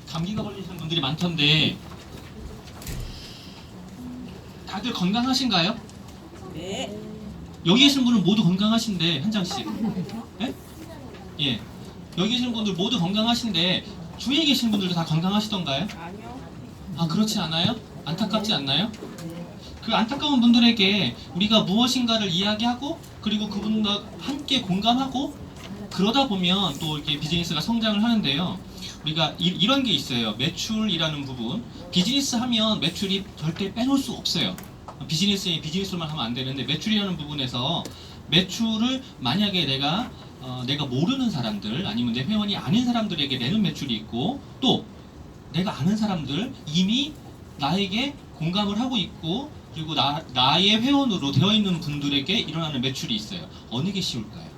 감기가 걸리시는 분들이 많던데 다들 건강하신가요? 네. 여기 계신 분은 모두 건강하신데 한 장씩. 예? 예. 여기 계신 분들 모두 건강하신데 주위에 계신 분들도 다 건강하시던가요? 아니요. 아, 그렇지 않아요? 안타깝지 않나요? 그 안타까운 분들에게 우리가 무엇인가를 이야기하고 그리고 그분과 함께 공감하고 그러다 보면 또 이렇게 비즈니스가 성장을 하는데요. 우리가 이런 게 있어요. 매출이라는 부분. 비즈니스 하면 매출이 절대 빼놓을 수 없어요. 비즈니스로만 하면 안 되는데 매출이라는 부분에서 매출을 만약에 내가 모르는 사람들 아니면 내 회원이 아닌 사람들에게 내는 매출이 있고 또 내가 아는 사람들 이미 나에게 공감을 하고 있고 그리고 나의 회원으로 되어 있는 분들에게 일어나는 매출이 있어요. 어느 게 쉬울까요?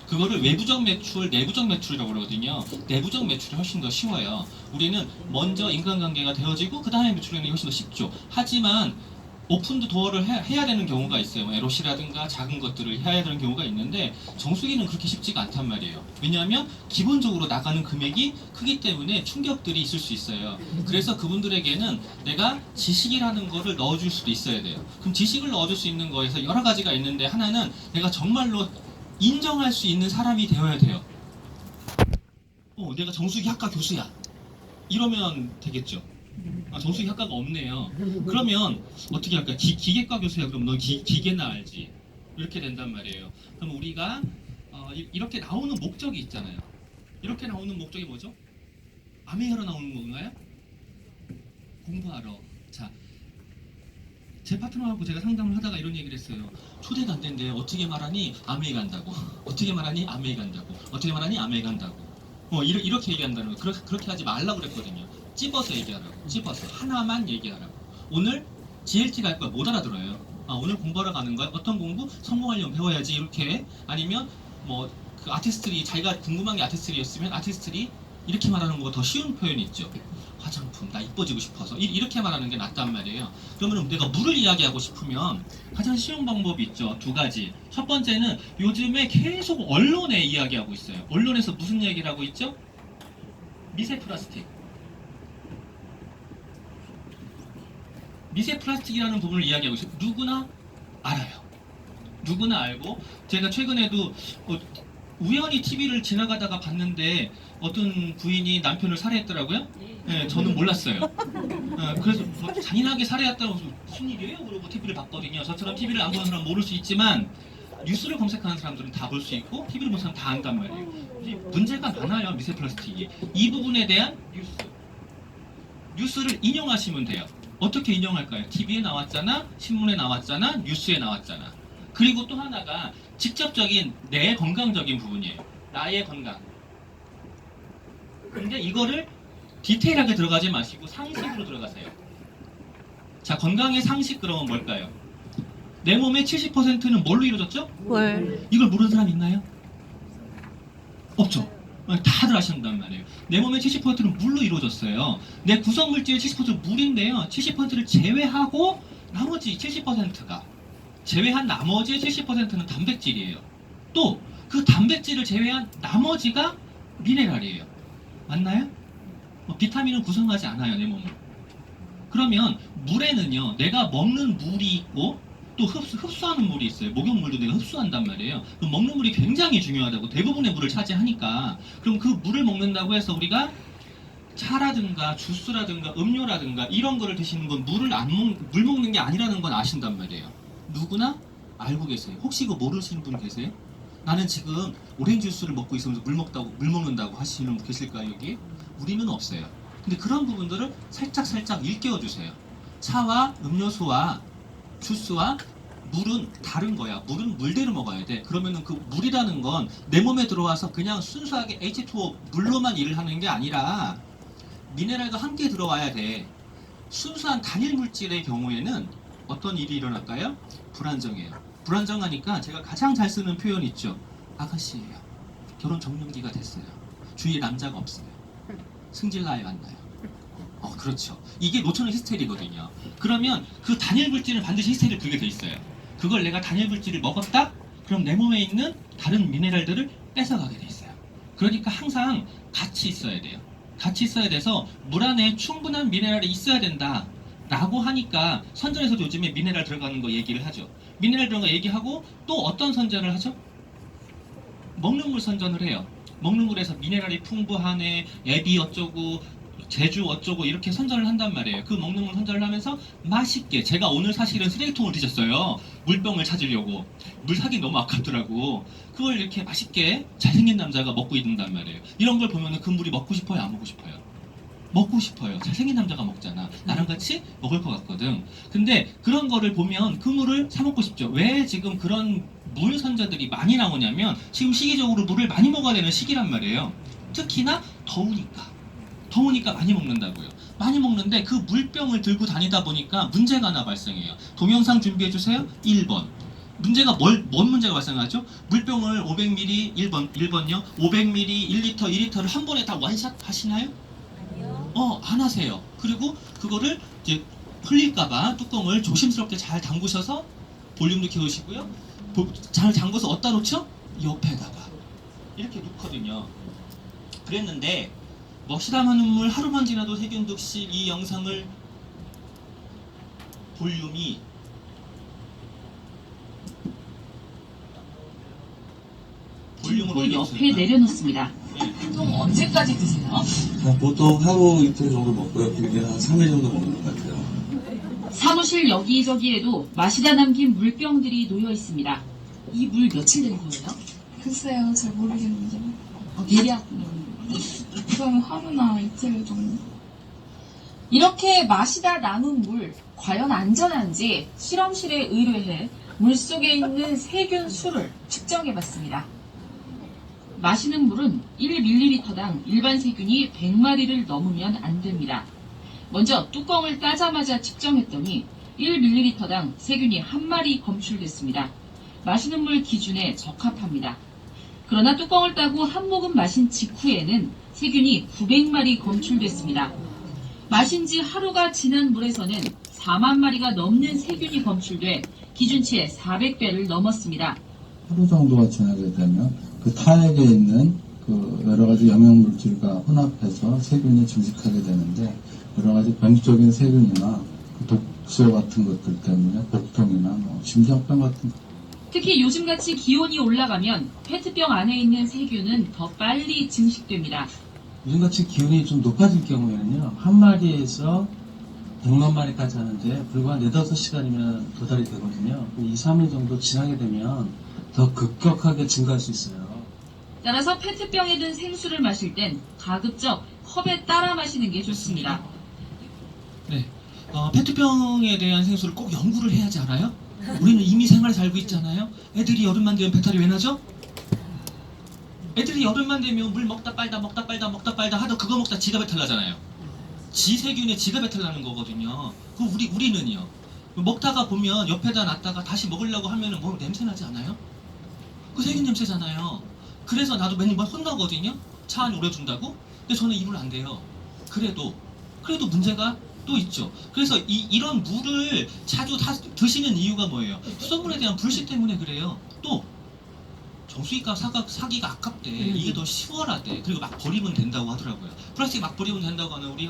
그거를 외부적 매출, 내부적 매출이라고 그러거든요. 내부적 매출이 훨씬 더 쉬워요. 우리는 먼저 인간관계가 되어지고 그 다음에 매출하는 게 훨씬 더 쉽죠. 하지만 오픈드 도어를 해야 되는 경우가 있어요. 에롯이라든가 작은 것들을 해야 되는 경우가 있는데 정수기는 그렇게 쉽지가 않단 말이에요. 왜냐하면 기본적으로 나가는 금액이 크기 때문에 충격들이 있을 수 있어요. 그래서 그분들에게는 내가 지식이라는 거를 넣어줄 수도 있어야 돼요. 그럼 지식을 넣어줄 수 있는 거에서 여러 가지가 있는데 하나는 내가 정말로 인정할 수 있는 사람이 되어야 돼요. 내가 정수기 학과 교수야. 이러면 되겠죠. 아, 정수기 학과가 없네요. 그러면 어떻게 할까? 기계과 교수야. 그럼 너 기계나 알지? 이렇게 된단 말이에요. 그럼 우리가 이렇게 나오는 목적이 있잖아요. 이렇게 나오는 목적이 뭐죠? 아메이하러 나오는 건가요? 공부하러. 자, 제 파트너하고 제가 상담을 하다가 이런 얘기를 했어요. 초대가 안 된대. 어떻게 말하니 아메이 간다고. 어떻게 말하니 아메이 간다고. 어떻게 말하니 아메이 간다고. 이렇게 얘기한다는 거. 그렇게 하지 말라고 그랬거든요. 찝어서 얘기하라고. 찝어서 하나만 얘기하라고. 오늘 GLT 갈 거야. 못 알아들어요. 오늘 공부하러 가는 거야. 어떤 공부? 성공하려면 배워야지. 이렇게. 아니면 그 아티스트리 자기가 궁금한 게 아티스트리였으면 아티스트리 이렇게 말하는 거가 더 쉬운 표현이 있죠. 화장품, 나 이뻐지고 싶어서 이렇게 말하는 게 낫단 말이에요. 그러면 내가 물을 이야기하고 싶으면 가장 쉬운 방법이 있죠. 두 가지. 첫 번째는 요즘에 계속 언론에 이야기하고 있어요. 언론에서 무슨 얘기를 하고 있죠? 미세 플라스틱. 미세 플라스틱이라는 부분을 이야기하고 있어요. 누구나 알아요. 누구나 알고 제가 최근에도 우연히 TV를 지나가다가 봤는데 어떤 부인이 남편을 살해했더라고요. 네, 저는 몰랐어요. 그래서 잔인하게 살해했다고 무슨 일이에요? 그러고 TV를 봤거든요. 저처럼 TV를 안 보는 사람은 모를 수 있지만 뉴스를 검색하는 사람들은 다 볼 수 있고 TV를 보는 사람은 다 안단 말이에요. 문제가 많아요. 미세 플라스틱이. 이 부분에 대한 뉴스를 인용하시면 돼요. 어떻게 인용할까요? TV에 나왔잖아, 신문에 나왔잖아, 뉴스에 나왔잖아. 그리고 또 하나가 직접적인 내 건강적인 부분이에요. 나의 건강. 근데 이거를 디테일하게 들어가지 마시고 상식으로 들어가세요. 자, 건강의 상식 그러면 뭘까요? 내 몸의 70%는 뭘로 이루어졌죠? 물. 이걸 모르는 사람 있나요? 없죠. 다들 아신단 말이에요. 내 몸의 70%는 물로 이루어졌어요. 내 구성물질의 70%는 물인데요. 70%를 제외하고 나머지 70%가 제외한 나머지의 70%는 단백질이에요. 또 그 단백질을 제외한 나머지가 미네랄이에요. 맞나요? 비타민은 구성하지 않아요, 내 몸을. 그러면 물에는요, 내가 먹는 물이 있고 또 흡수하는 물이 있어요. 목욕물도 내가 흡수한단 말이에요. 그럼 먹는 물이 굉장히 중요하다고. 대부분의 물을 차지하니까. 그럼 그 물을 먹는다고 해서 우리가 차라든가 주스라든가 음료라든가 이런 거를 드시는 건 물 먹는 게 아니라는 건 아신단 말이에요. 누구나 알고 계세요. 혹시 이거 모르시는 분 계세요? 나는 지금 오렌지 주스를 먹고 있으면서 물 먹는다고 하시는 분 계실까요, 여기? 우리는 없어요. 근데 그런 부분들을 살짝 일깨워 주세요. 차와 음료수와 주스와 물은 다른 거야. 물은 물대로 먹어야 돼. 그러면은 그 물이라는 건 내 몸에 들어와서 그냥 순수하게 H2O 물로만 일을 하는 게 아니라 미네랄과 함께 들어와야 돼. 순수한 단일 물질의 경우에는 어떤 일이 일어날까요? 불안정해요. 불안정하니까 제가 가장 잘 쓰는 표현 있죠. 아가씨예요. 결혼 정년기가 됐어요. 주위에 남자가 없어요. 승질나요, 안 나요? 그렇죠. 이게 노천의 히스테리거든요. 그러면 그 단일 물질은 반드시 히스테리를 불게 돼 있어요. 그걸 내가 단일 물질을 먹었다? 그럼 내 몸에 있는 다른 미네랄들을 뺏어가게 돼 있어요. 그러니까 항상 같이 있어야 돼요. 같이 있어야 돼서 물 안에 충분한 미네랄이 있어야 된다 라고 하니까 선전에서도 요즘에 미네랄 들어가는 거 얘기를 하죠. 미네랄 들어가는 거 얘기하고 또 어떤 선전을 하죠? 먹는 물 선전을 해요. 먹는 물에서 미네랄이 풍부하네, 앱이 어쩌고, 제주 어쩌고 이렇게 선전을 한단 말이에요. 그 먹는 물 선전을 하면서 맛있게, 제가 오늘 사실은 쓰레기통을 뒤졌어요. 물병을 찾으려고. 물 사기 너무 아깝더라고. 그걸 이렇게 맛있게 잘생긴 남자가 먹고 있는단 말이에요. 이런 걸 보면은 그 물이 먹고 싶어요, 안 먹고 싶어요? 먹고 싶어요. 잘생긴 남자가 먹잖아. 나랑 같이 먹을 것 같거든. 근데 그런 거를 보면 그 물을 사 먹고 싶죠. 왜 지금 그런 물 선전들이 많이 나오냐면 지금 시기적으로 물을 많이 먹어야 되는 시기란 말이에요. 특히나 더우니까 많이 먹는다고요. 많이 먹는데 그 물병을 들고 다니다 보니까 문제가 하나 발생해요. 동영상 준비해 주세요. 1번. 문제가 뭔 문제가 발생하죠? 물병을 500ml 1번요. 500ml 1리터 2리터를 한 번에 다 원샷 하시나요? 안 하세요. 그리고 그거를 이제 흘릴까봐 뚜껑을 조심스럽게 잘 담그셔서 볼륨도 키우시고요. 잘 잠궈서 어디다 놓죠? 옆에다가 이렇게 놓거든요. 그랬는데 먹시다마는 물 하루만 지나도 세균독실 이 영상을 볼륨이 볼륨을 올려주세요. 옆에 내려놓습니다. 보통 언제까지 드세요? 보통 하루 이틀 정도 먹고요. 길게 한 3일 정도 먹는 것 같아요. 사무실 여기저기에도 마시다 남긴 물병들이 놓여 있습니다. 이 물 며칠 된 거예요? 글쎄요, 잘 모르겠는데. 대략 그럼 하루나 이틀 정도. 이렇게 마시다 남은 물 과연 안전한지 실험실에 의뢰해 물속에 있는 세균 수를 측정해봤습니다. 마시는 물은 1ml당 일반 세균이 100마리를 넘으면 안 됩니다. 먼저 뚜껑을 따자마자 측정했더니 1ml당 세균이 1마리 검출됐습니다. 마시는 물 기준에 적합합니다. 그러나 뚜껑을 따고 한 모금 마신 직후에는 세균이 900마리 검출됐습니다. 마신 지 하루가 지난 물에서는 4만 마리가 넘는 세균이 검출돼 기준치의 400배를 넘었습니다. 하루 정도가 지나게 되면 그 타액에 있는 그 여러 가지 영양물질과 혼합해서 세균이 증식하게 되는데 여러 가지 변이적인 세균이나 그 독소 같은 것들 때문에 복통이나 심장병 같은 특히 요즘같이 기온이 올라가면 페트병 안에 있는 세균은 더 빨리 증식됩니다. 요즘같이 기온이 좀 높아질 경우에는요, 한 마리에서 100만 마리까지 하는데, 불과 4-5시간이면 도달이 되거든요. 2-3일 정도 지나게 되면 더 급격하게 증가할 수 있어요. 따라서 페트병에 든 생수를 마실 땐 가급적 컵에 따라 마시는 게 좋습니다. 네. 페트병에 대한 생수를 꼭 연구를 해야 하지 않아요? 우리는 이미 생활에 살고 있잖아요. 애들이 여름만 되면 배탈이 왜 나죠? 애들이 여름만 되면 물 먹다 빨다 하다 그거 먹다 지가 배탈 나잖아요. 지세균에 지가 배탈 나는 거거든요. 그 우리는요. 먹다가 보면 옆에다 놨다가 다시 먹으려고 하면은 뭐 냄새 나지 않아요? 그 세균 냄새잖아요. 그래서 나도 매번 혼나거든요. 차 안에 오래 둔다고. 근데 저는 이불 안 돼요. 그래도 문제가 또 있죠. 그래서 이런 물을 자주 드시는 이유가 뭐예요? 수돗물에 대한 불신 때문에 그래요. 또 정수기가 사기가 아깝대. 이게 더 시원하대. 그리고 막 버리면 된다고 하더라고요. 플라스틱 막 버리면 된다고 하는 우리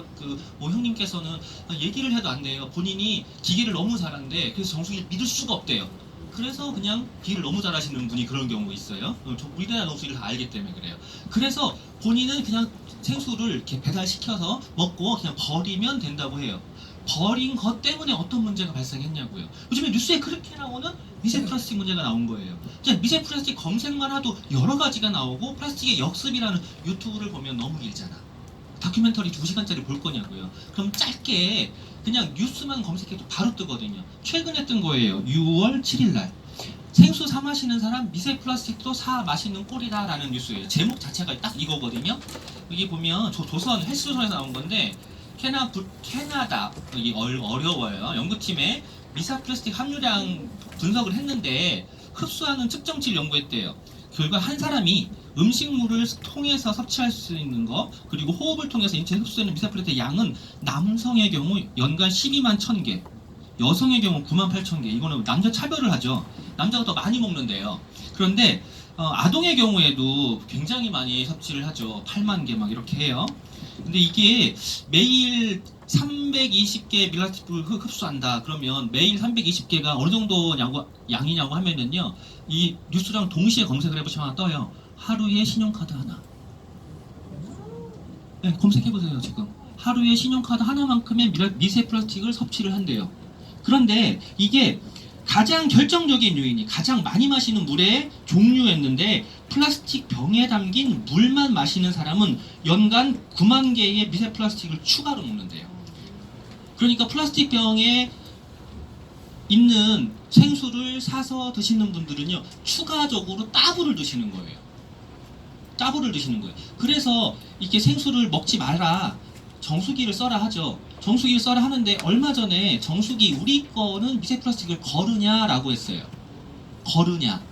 형님께서는 얘기를 해도 안 돼요. 본인이 기계를 너무 잘한대. 그래서 정수기를 믿을 수가 없대요. 그래서 그냥 기계를 너무 잘하시는 분이 그런 경우가 있어요. 우리나라 정수기를 다 알기 때문에 그래요. 그래서 본인은 그냥 생수를 이렇게 배달시켜서 먹고 그냥 버리면 된다고 해요. 버린 것 때문에 어떤 문제가 발생했냐고요. 요즘에 뉴스에 그렇게 나오는 미세 플라스틱 문제가 나온 거예요. 이제 미세 플라스틱 검색만 해도 여러 가지가 나오고 플라스틱의 역습이라는 유튜브를 보면 너무 길잖아. 다큐멘터리 2시간짜리 볼 거냐고요. 그럼 짧게 그냥 뉴스만 검색해도 바로 뜨거든요. 최근에 뜬 거예요. 6월 7일 날. 생수 사 마시는 사람 미세 플라스틱도 사 마시는 꼴이다 라는 뉴스예요. 제목 자체가 딱 이거거든요. 여기 보면 조선 헬스소에서 나온 건데 캐나다 여기 어려워요. 연구팀에 미세 플라스틱 함유량 분석을 했는데 흡수하는 측정치를 연구했대요. 결과 한 사람이 음식물을 통해서 섭취할 수 있는 거 그리고 호흡을 통해서 인체에 흡수되는 미세 플라스틱 양은 남성의 경우 연간 12만 1000개 여성의 경우 9만 8천 개. 이거는 남녀 차별을 하죠. 남자가 더 많이 먹는데요. 그런데 아동의 경우에도 굉장히 많이 섭취를 하죠. 8만 개 막 이렇게 해요. 근데 이게 매일 320개 밀라티프를 흡수한다. 그러면 매일 320개가 어느 정도 양이냐고 하면은요, 이 뉴스랑 동시에 검색을 해보시면 하나 떠요. 하루에 신용카드 하나. 네, 검색해보세요, 지금. 하루에 신용카드 하나만큼의 미세 플라스틱을 섭취를 한대요. 그런데 이게 가장 결정적인 요인이 가장 많이 마시는 물의 종류였는데, 플라스틱 병에 담긴 물만 마시는 사람은 연간 9만 개의 미세 플라스틱을 추가로 먹는데요. 그러니까 플라스틱 병에 있는 생수를 사서 드시는 분들은요, 추가적으로 따블을 드시는 거예요. 따블을 드시는 거예요. 그래서 이렇게 생수를 먹지 마라, 정수기를 써라 하죠. 정수기를 써라 하는데 얼마 전에 정수기 우리 거는 미세 플라스틱을 거르냐라고 했어요. 거르냐?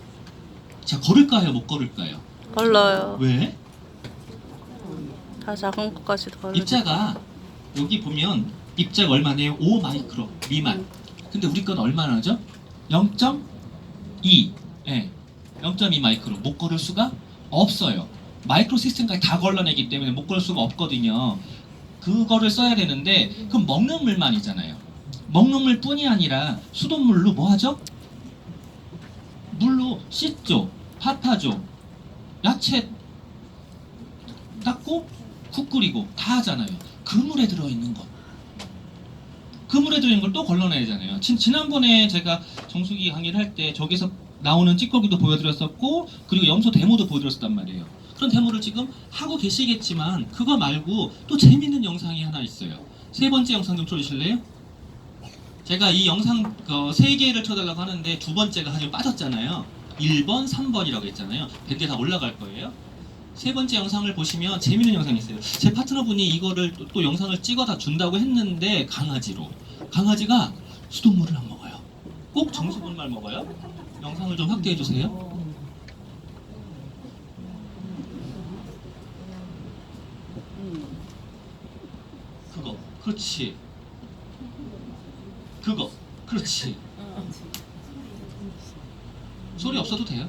자, 거를까요? 못 거를까요? 걸러요. 왜? 다 작은 것까지도 걸러. 입자가 여기 보면 입자가 얼마네요? 5 마이크로 미만. 근데 우리 건 얼마나 하죠? 0.2. 예. 0.2 마이크로. 못 걸을 수가 없어요. 마이크로 시스템까지 다 걸러내기 때문에 못 걸을 수가 없거든요. 그거를 써야 되는데, 그럼 먹는 물만이잖아요. 먹는 물뿐이 아니라 수돗물로 뭐 하죠? 물로 씻죠, 팥하죠, 야채 닦고 국 끓이고 다 하잖아요. 그 물에 들어있는 것, 그 물에 들어있는 걸 또 걸러내야 하잖아요. 지난번에 제가 정수기 강의를 할 때 저기서 나오는 찌꺼기도 보여드렸었고, 그리고 염소 데모도 보여드렸었단 말이에요. 그런 데모를 지금 하고 계시겠지만 그거 말고 또 재밌는 영상이 하나 있어요. 세 번째 영상 좀 틀어주실래요? 제가 이 영상 3개를 쳐달라고 하는데 두 번째가 사실 빠졌잖아요. 1번, 3번이라고 했잖아요. 밴드에 다 올라갈 거예요. 세 번째 영상을 보시면 재밌는 영상이 있어요. 제 파트너분이 이거를 또 영상을 찍어다 준다고 했는데, 강아지가 수돗물을 안 먹어요. 꼭 정수분만 먹어요. 영상을 좀 확대해 주세요. 그거, 그렇지. 그거, 그렇지. 소리 없어도 돼요.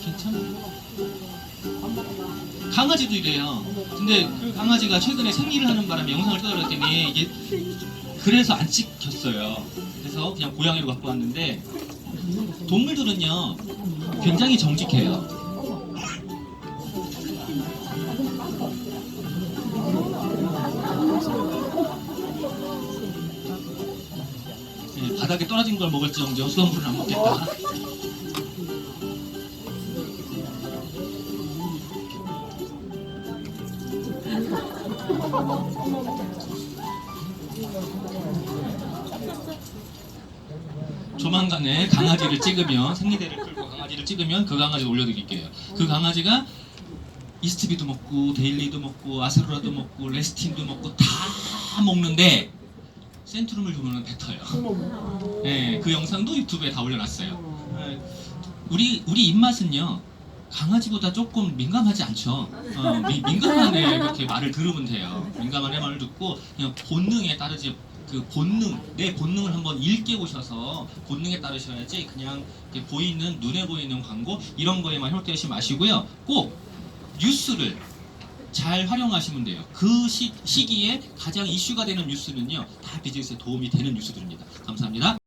괜찮아요. 강아지도 이래요. 근데 그 강아지가 최근에 생리를 하는 바람에 영상을 찍어달랬더니 이게 그래서 안 찍혔어요. 그래서 그냥 고양이로 갖고 왔는데, 동물들은요 굉장히 정직해요. 바닥에 떨어진 걸 먹을지언정 수돗물은 안 먹겠다. 조만간에 강아지를 찍으면, 생리대를 끌고 강아지를 찍으면 그 강아지를 올려드릴게요. 그 강아지가 이스트비도 먹고 데일리도 먹고 아세로라도 먹고 레스틴도 먹고 다 먹는데 센트룸을 주면 뱉어요. 네, 그 영상도 유튜브에 다 올려놨어요. 네, 우리 입맛은요 강아지보다 조금 민감하지 않죠. 민감한 애 이렇게 말을 들으면 돼요. 민감한 애 말을 듣고 그냥 본능에 따르지, 그 본능, 내 본능을 한번 일깨우셔서 본능에 따르셔야지 그냥 보이는, 눈에 보이는 광고 이런 거에만 혈대하지 마시고요. 꼭 뉴스를 잘 활용하시면 돼요. 그 시기에 가장 이슈가 되는 뉴스는요 다 비즈니스에 도움이 되는 뉴스들입니다. 감사합니다.